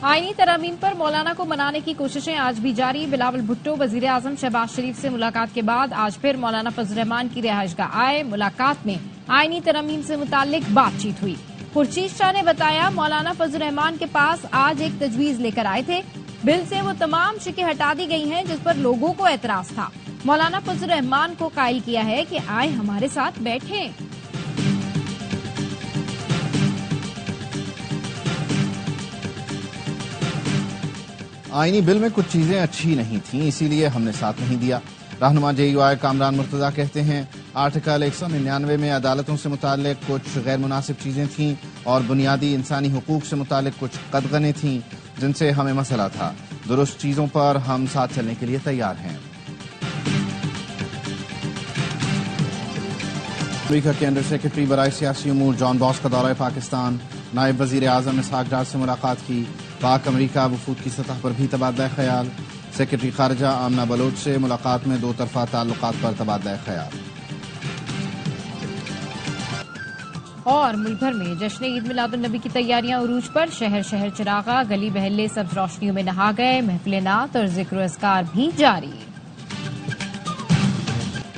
आईनी तरामीम पर मौलाना को मनाने की कोशिशें आज भी जारी। बिलावल भुट्टो वजीर आजम शहबाज शरीफ से मुलाकात के बाद आज फिर मौलाना फजल रहमान की रिहाइशगाह आए। मुलाकात में आईनी तरामीम से मुताल्लिक बातचीत हुई। खुर्शीद शाह ने बताया मौलाना फजल रहमान के पास आज एक तजवीज लेकर आए थे। बिल से वो तमाम शिकें हटा दी गई हैं जिस पर लोगों को एतराज था। मौलाना फजल रहमान को कायल किया है कि आए हमारे साथ बैठें। आईनी बिल में कुछ चीजें अच्छी नहीं थीं, इसीलिए हमने साथ नहीं दिया। रहनुमा JUI कामरान मुर्तजा कहते हैं आर्टिकल 199 में अदालतों से मुताल्लिक कुछ गैर मुनासिब चीजें थीं और बुनियादी इंसानी हुकूक से मुताल्लिक कुछ कदगनें थीं जिनसे हमें मसला था। दुरुस्त चीजों पर हम साथ चलने के लिए तैयार हैं। अमरीका के अंडर सेक्रेटरी बराए सियासी उमूर जॉन बॉस का दौरा पाकिस्तान। नायब वजीर आजम इसहाक डार से मुलाकात की। पाक अमरीका वफूद की सतह पर भी तबादला ख्याल। सेक्रेटरी खारजा आमना बलोच से मुलाकात में दो तरफा ताल्लुकात पर तबादला ख्याल। और मुल्क भर में जश्न ईद मिलादुन नबी की तैयारियां उरूज पर। शहर शहर चिरागा, गली बहल्ले सब्ज रोशनियों में नहा गए। महफिल नात और जिक्र अस्कार भी जारी।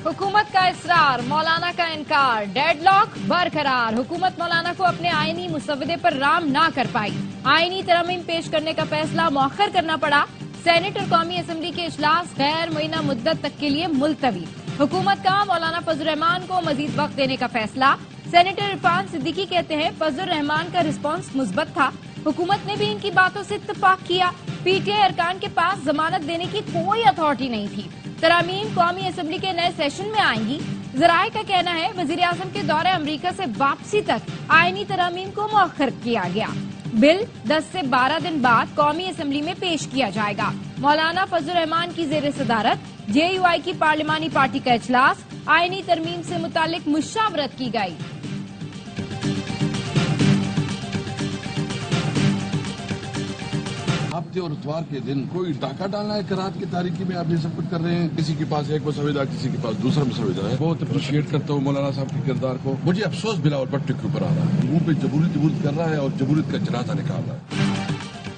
हुकूमत का इसरार, मौलाना का इनकार, डेडलॉक बरकरार। हुकूमत मौलाना को अपने आईनी मुसवदे पर राम ना कर पाई। आईनी तरमीम पेश करने का फैसला मौखर करना पड़ा। सेनेट और कौमी असम्बली के इजलास गैर मुय्यना मुद्दत तक के लिए मुलतवी। हुकूमत का मौलाना फजल रहमान को मजीद वक्त देने का फैसला। सेनेटर इरफान सिद्दीकी कहते हैं फजल रहमान का रिस्पांस मुस्बत था। हुकूमत ने भी इनकी बातों से इत्तेफाक किया। PTI अरकान के पास जमानत देने की कोई अथॉरिटी नहीं थी। तरामीम कौमी असम्बली के नए सेशन में आएंगी। जराए का कहना है वजीर आजम के दौरे अमरीका से वापसी तक आईनी तरामीम को मौखर किया गया। बिल 10 से 12 दिन बाद कौमी असम्बली में पेश किया जाएगा। मौलाना फजल रहमान की जेर सदारत JUI की पार्लिमानी पार्टी का इजलास। आईनी तरमीम से मुतालिक मुशावरत की गई। हफ्ते और इतवार के दिन कोई डाका डालना है करात की तारीखी में, आप ये सब कुछ कर रहे हैं। किसी के पास एक मुसविदा, किसी के पास दूसरा मुसविदा है। बहुत अप्रिशिएट करता हूँ मौलाना साहब के किरदार को। मुझे अफसोस बिलावल भुट्टो के ऊपर आ रहा है। मुंह पे जबूरियत कर रहा है और जबूरियत का जनाजा निकाल रहा है।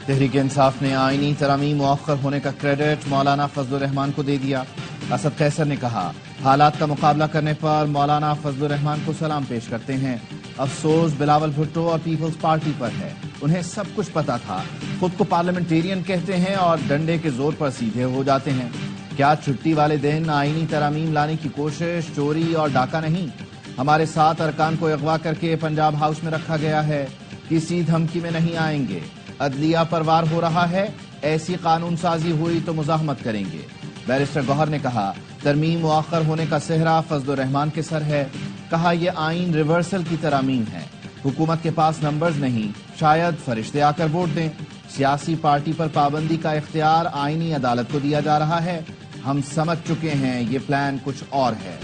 तहरीक इंसाफ ने आईनी तरामीम मुअख्खर होने का क्रेडिट मौलाना फजल रहमान को दे दिया। असद कैसर ने कहा हालात का मुकाबला करने पर मौलाना फजल रहमान को सलाम पेश करते हैं। अफसोस बिलावल भुट्टो और पीपल्स पार्टी पर है। उन्हें सब कुछ पता था। खुद को पार्लियामेंटेरियन कहते हैं और डंडे के जोर पर सीधे हो जाते हैं। क्या छुट्टी वाले दिन आईनी तरामीम लाने की कोशिश चोरी और डाका नहीं? हमारे 7 अरकान को अगवा करके पंजाब हाउस में रखा गया है। किसी धमकी में नहीं आएंगे। अदलिया पर वार हो रहा है। ऐसी कानून साजी हुई तो मुजाहमत करेंगे। बैरिस्टर गौहर ने कहा तरमीम मुअख्खर होने का सेहरा फजल रहमान के सर है। कहा यह आइन रिवर्सल की तरामीम है। हुकूमत के पास नंबर्स नहीं, शायद फरिश्ते आकर वोट दें। सियासी पार्टी पर पाबंदी का इख्तियार आईनी अदालत को दिया जा रहा है। हम समझ चुके हैं ये प्लान कुछ और है।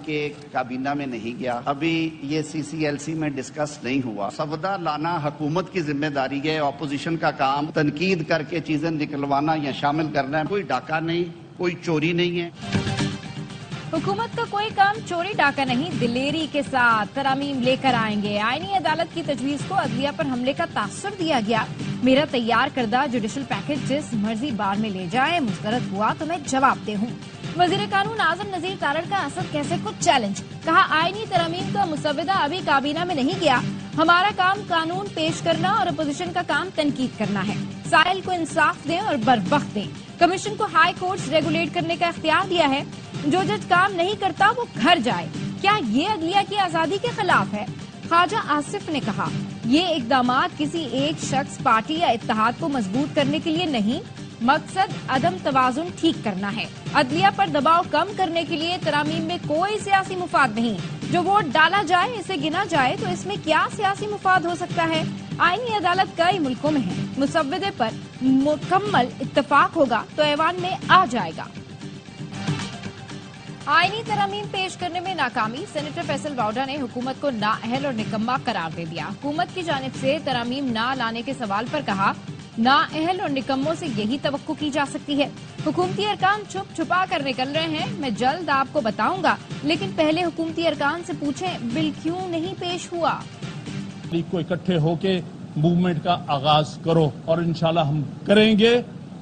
के काबीना में नहीं गया, अभी ये CCLC में डिस्कस नहीं हुआ। सवदा लाना हुकूमत की जिम्मेदारी है। ऑपोजिशन का काम तनकीद करके चीजें निकलवाना या शामिल करना है। कोई डाका नहीं, कोई चोरी नहीं है। हुकूमत का कोई काम चोरी डाका नहीं, दिलेरी के साथ तरामीम लेकर आएंगे। आईनी अदालत की तजवीज को अदलिया पर हमले का तासुर दिया गया। मेरा तैयार करदा जुडिशल पैकेज जिस मर्जी बार में ले जाए, मुस्तरद हुआ तो मैं जवाब दे हूँ। वजीर कानून आजम नजीर तारड़ का असद कैसे कुछ चैलेंज। कहा आईनी तरामीम का मुसविदा अभी काबीना में नहीं गया। हमारा काम कानून पेश करना और अपोजिशन का काम तनकीद करना है। साइल को इंसाफ दें और बरवक्त दें। कमीशन को हाई कोर्ट्स रेगुलेट करने का इख्तियार दिया है। जो जज काम नहीं करता वो घर जाए। क्या ये अदलिया की आजादी के खिलाफ है? ख्वाजा आसिफ ने कहा ये इकदामात किसी एक शख्स, पार्टी या इत्तेहाद को मजबूत करने के लिए नहीं, मकसद अदम तवाजुन ठीक करना है। अदलिया पर दबाव कम करने के लिए तरामीम में कोई सियासी मुफाद नहीं। जो वोट डाला जाए इसे गिना जाए तो इसमें क्या सियासी मुफाद हो सकता है? आईनी अदालत कई मुल्कों में है। मुसव्वदे पर मुकम्मल इत्तेफाक होगा तो ऐवान में आ जाएगा। आईनी तरामीम पेश करने में नाकामी। सेनेटर फैसल वाउडा ने हुकूमत को नाअहल और निकम्मा करार दे दिया। हुकूमत की जानिब से तरामीम ना लाने के सवाल पर कहा नाअहल और निकम्मों से यही तवक्को की जा सकती है। हुकूमती अरकान छुप छुपा कर निकल रहे हैं। मैं जल्द आपको बताऊंगा, लेकिन पहले हुकूमती अरकान से पूछें बिल क्यों नहीं पेश हुआ। को इकट्ठे होके मूवमेंट का आगाज करो, और इंशाल्लाह हम करेंगे,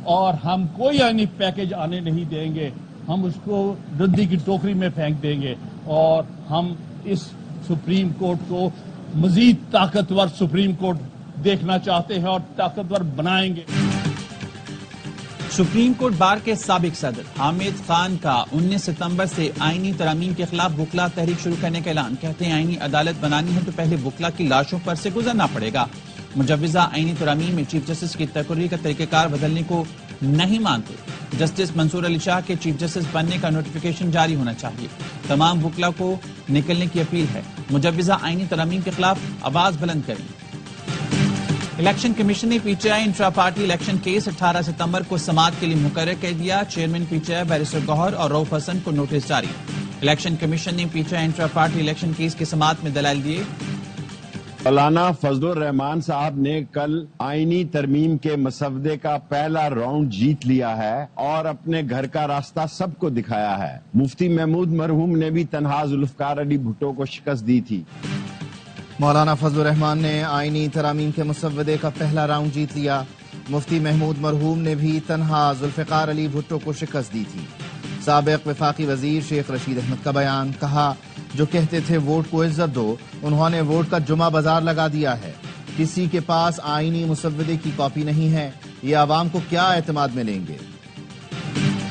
और हम कोई आईनी पैकेज आने नहीं देंगे, हम उसको रद्दी की टोकरी में फेंक देंगे, और हम इस सुप्रीम कोर्ट को मजीद ताकतवर सुप्रीम कोर्ट देखना चाहते हैं और ताकतवर बनाएंगे। सुप्रीम कोर्ट बार के साबिक सदर हामिद खान का 19 सितंबर से आईनी तरामीम के खिलाफ वकला तहरीक शुरू करने का ऐलान। कहते हैं आईनी अदालत बनानी है तो पहले वकला की लाशों पर से गुजरना पड़ेगा। मुजव्विजा आईनी तरामीम में चीफ जस्टिस की तकर्री का तरीक़ेकार बदलने को नहीं मानते। जस्टिस मंसूर अली शाह के चीफ जस्टिस बनने का नोटिफिकेशन जारी होना चाहिए। तमाम वकला को निकलने की अपील है। मुजव्विजा आईनी तरामीम के खिलाफ आवाज बुलंद करें। इलेक्शन कमीशन ने PTI intra party election case 18 सितंबर को समाअत के लिए मुकर्रर कर दिया। चेयरमैन पीटीआई बैरिस्टर गौहर और रऊफ हसन को नोटिस जारी। इलेक्शन कमीशन ने PTI intra party election case की समाअत में दलाइल दिए। मौलाना फजलुर रहमान साहब ने कल आईनी तरमीम के मसवदे का पहला राउंड जीत लिया है और अपने घर का रास्ता सबको दिखाया है। मुफ्ती महमूद मरहूम ने भी तन्हा जुल्फकार अली भुट्टो को शिकस्त दी थी। मौलाना फजलुर रहमान ने आईनी तरामीम के मुसवदे का पहला राउंड जीत लिया। मुफ्ती महमूद मरहूम ने भी तन्हा जुल्फकार अली भुट्टो को शिकस्त दी थी। साबिक वफाकी वजीर शेख रशीद अहमद का बयान, कहा जो कहते थे वोट को इज्जत दो, उन्होंने वोट का जुमा बाजार लगा दिया है। किसी के पास आईनी मुसवदे की कॉपी नहीं है, ये आवाम को क्या एतमाद में लेंगे।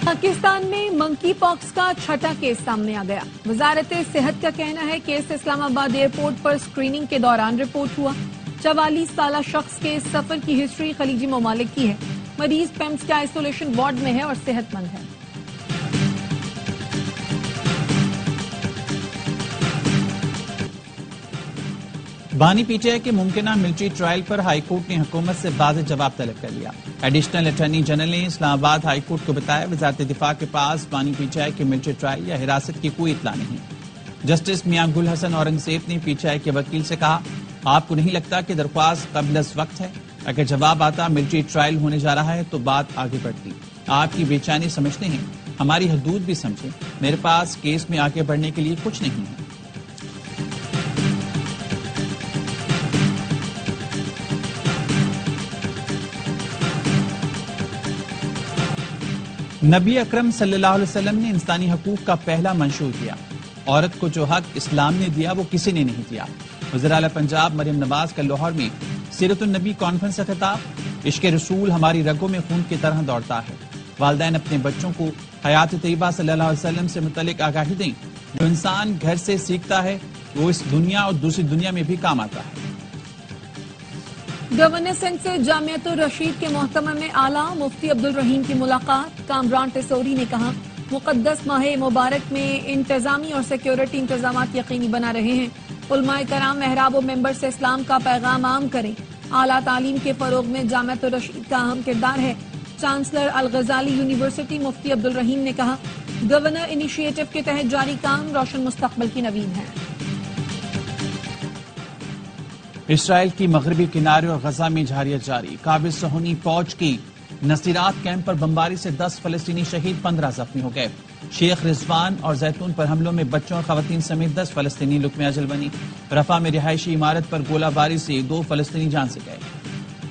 पाकिस्तान में मंकी पॉक्स का छठा केस सामने आ गया। वजारत सेहत का कहना है केस इस्लामाबाद एयरपोर्ट पर स्क्रीनिंग के दौरान रिपोर्ट हुआ। 44 साला शख्स के सफर की हिस्ट्री खलीजी ममालिक की है। मरीज पेम्स के आइसोलेशन वार्ड में है और सेहतमंद है। बानी पीटीआई के मुमकिना मिलिट्री ट्रायल पर हाईकोर्ट ने हुकूमत से वाज़ेह जवाब तलब कर लिया। एडिशनल अटॉर्नी जनरल ने इस्लामाबाद हाईकोर्ट को बताया वजारत दिफा के पास बानी पीटीआई के मिलिट्री ट्रायल या हिरासत की कोई इत्तला नहीं। जस्टिस मियां गुल हसन औरंगजेब ने पीटीआई के वकील से कहा, आपको नहीं लगता कि दरख्वास्त कबल वक्त है? अगर जवाब आता मिलिट्री ट्रायल होने जा रहा है तो बात आगे बढ़ती। आपकी बेचैनी समझते हैं, हमारी हदूद भी समझे। मेरे पास केस में आगे बढ़ने के लिए कुछ नहीं है। नबी अकरम सल्लल्लाहु अलैहि वसल्लम ने इंसानी हकूक का पहला मंशूर किया। औरत को जो हक इस्लाम ने दिया वो किसी ने नहीं दिया। वज़ीर आला पंजाब मरियम नवाज का लाहौर में सीरतुन नबी कॉन्फ्रेंस का खिताब। इश्क रसूल हमारी रगों में खून की तरह दौड़ता है। वालिदैन अपने बच्चों को हयात तैयबा सल्लल्लाहु अलैहि वसल्लम से मुतल्लिक आगाही दें। जो इंसान घर से सीखता है वो इस दुनिया और दूसरी दुनिया में भी काम आता है। गवर्नर सिंध से जामियातुर रशीद के मोहतमा में आला मुफ्ती अब्दुल रहीम की मुलाकात। कामरान टेसोरी ने कहा, मुकद्दस माह मुबारक में इंतजामी और सिक्योरिटी इंतजाम यकीनी बना रहे हैं। उलमाए कराम मेहराब व मेंबर से इस्लाम का पैगाम आम करें। आला तालीम के फरोग में जामियातुर रशीद का अहम किरदार है। चांसलर अल गजाली यूनिवर्सिटी मुफ्ती अब्दुल रहीम ने कहा, गवर्नर इनिशिएटिव के तहत जारी काम रोशन मुस्तकबल की नवीन है। इसराइल की मगरबी किनारे और गजा में जारियत जारी। काबिल सहूनी फौज की नसीरात कैंप पर बमबारी से 10 फलस्तीनी शहीद, 15 जख्मी हो गए। शेख रिजवान और जैतून पर हमलों में बच्चों और खवातीन समेत 10 फलस्तीनी लुक्मे अजल बनी। रफा में रिहायशी इमारत पर गोलाबारी से 2 फलस्तीनी जान से गए।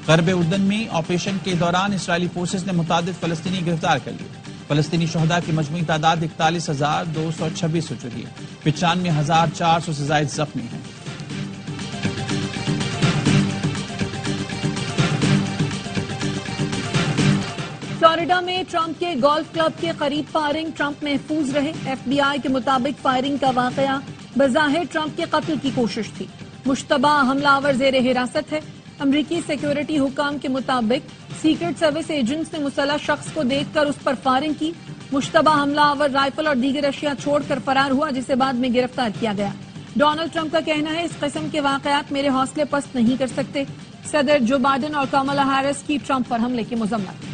गरब उर्दन में ऑपरेशन के दौरान इसराइली फोर्सेज ने मुतादिद फलस्तीनी गिरफ्तार कर लिए। फलस्तीनी शहदा की मजमूई तादाद 41,226 हो चुकी है। 95,400 से ज्यादा जख्मी हैं। फ्लोरिडा में ट्रंप के गोल्फ क्लब के करीब फायरिंग, ट्रंप महफूज रहे। FBI के मुताबिक फायरिंग का वाकया बज़ाहिर ट्रंप के कत्ल की कोशिश थी। मुश्तबा हमलावर जेर हिरासत है। अमरीकी सिक्योरिटी हुकाम के मुताबिक सीक्रेट सर्विस एजेंट्स ने मुसल्लह शख्स को देखकर उस पर फायरिंग की। मुश्तबा हमलावर राइफल और दीगर अशिया छोड़कर फरार हुआ, जिसे बाद में गिरफ्तार किया गया। डोनाल्ड ट्रंप का कहना है, इस किस्म के वाकयात मेरे हौसले पस्त नहीं कर सकते। सदर जो बाइडेन और कमला हैरिस की ट्रंप पर हमले की मजम्मत।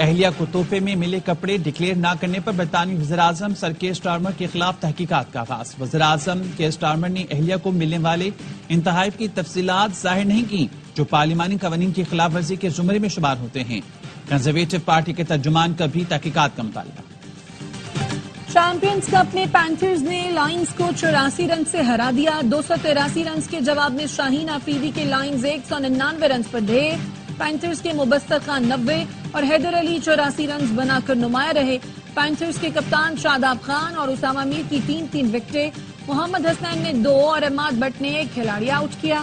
अहलिया को तोहफे में मिले कपड़े डिक्लेयर न करने पर बरतानवी वज़ीर-ए-आज़म सर केयर स्टारमर के खिलाफ तहकीकात का आगाज। वज़ीर-ए-आज़म केयर स्टारमर ने अहलिया को मिलने वाले इन तोहफे की तफसीलात जाहिर नहीं की जो पार्लिमानी कवानीन की खिलाफ वर्जी के जुमरे में शुमार होते हैं। कंजर्वेटिव पार्टी के तर्जुमान का भी तहकीकात का मुतालबा। چیمپئنز کپ میں پینتھرز نے لائنز کو 84 رن سے ہرا دیا 283 رنز کے جواب میں شاہین آفریدی کے لائنز 199 رنز پر ڈھے پینتھرز کے مبستر خان 90 اور حیدر علی 84 رنز بنا کر نمایاں رہے پینتھرز کے کپتان شاداب خان اور اسامہ میر کی 3 وکٹیں محمد حسنین نے 2 اور عماد بٹ نے 1 کھلاڑی آؤٹ کیا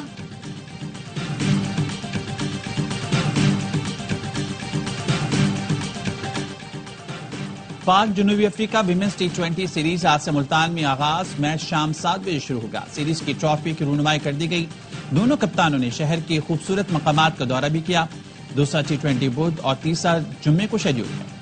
پاک جنوبی افریقہ ویمنز ٹی20 سیریز آج سے ملتان میں آغاز میچ شام 7 بجے شروع ہوگا سیریز کی ٹرافی کی رونمائی کر دی گئی دونوں کپتانوں نے شہر کے خوبصورت مقامات کا دورہ بھی کیا دوسرا ٹی20 بدھ اور تیسرا جمعے کو شیڈول ہے